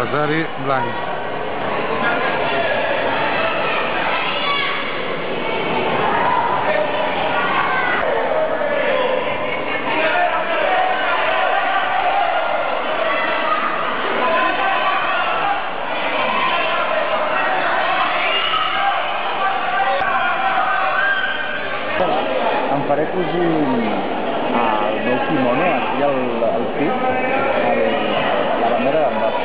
Rosari blanc. Em faré cosir el meu kimono aquí al pit, la bandera d'Andorra.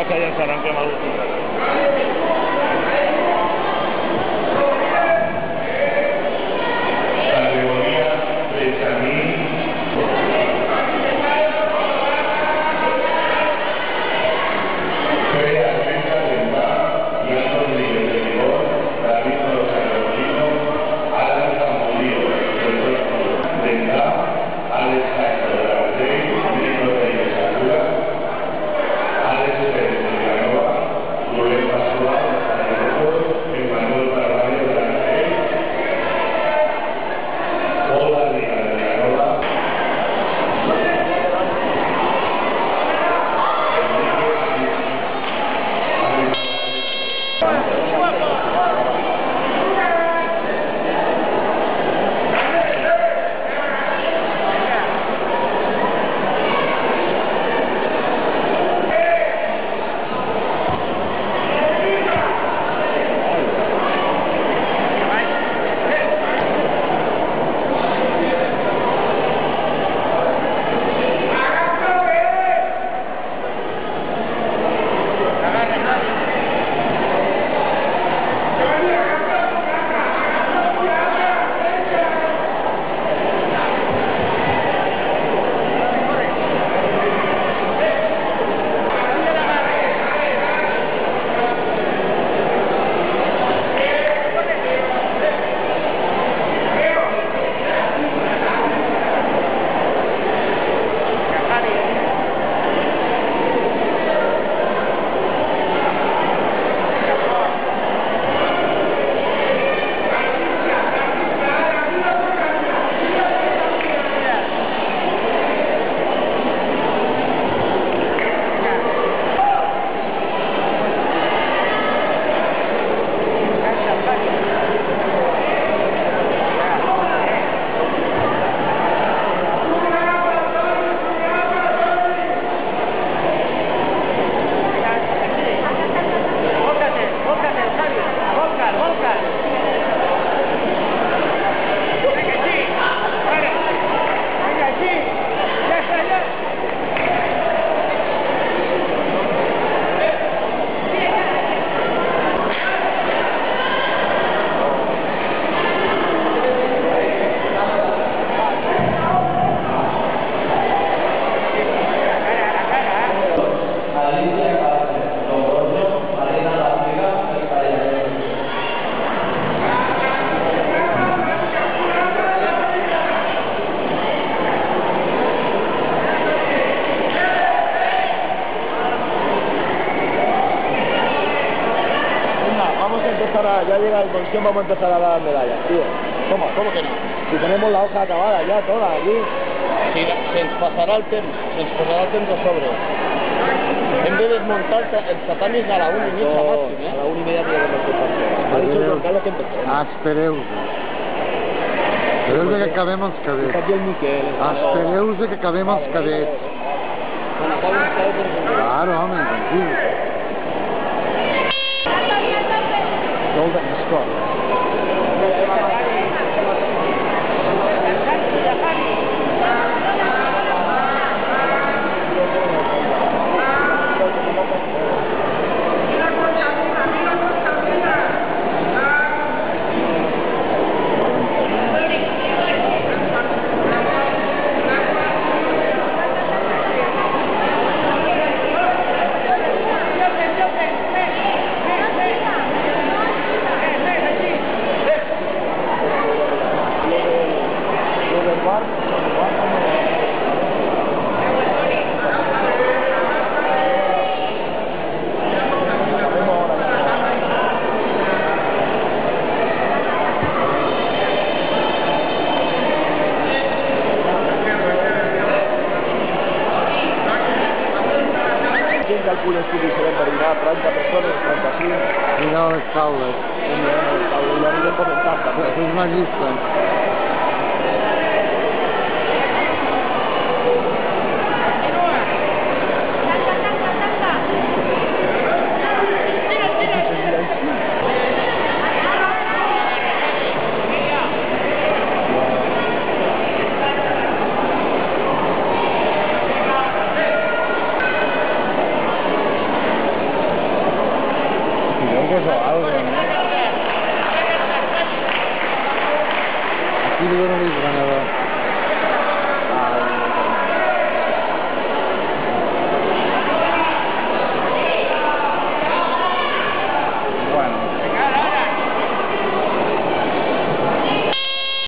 Que ya sabrán que me gusta. Categoría Benjamín. Feria Almeja del Bar y Alto Rodríguez de Vigor, David Rosario, Alex Zamudio, del Bar, Alex Castro de la Botella, Nico de Alex Pérez de Vilanova, Rubén Pascual, ya llega el Conción, vamos a empezar a dar medallas, tío. ¿Cómo que no? Si tenemos la hoja acabada ya, toda aquí. Sí, se ens passarà el temps a sobre. Hem de desmuntar els tatamis a la 1:30 màxim, A la 1:30 tiene que empezar. Ha dicho el alcalde que empecemos. Espereu-se. Espereu-se que acabem els Está cadets. aquí el Miquel. Espereu-se que acabem els cadets. Claro, home, tranquil. Golden Scott. ¿Quién calcula si se ven per dinar 30 persones, 35? Mira les taules. Ja anirem comentant també. Fes una llista.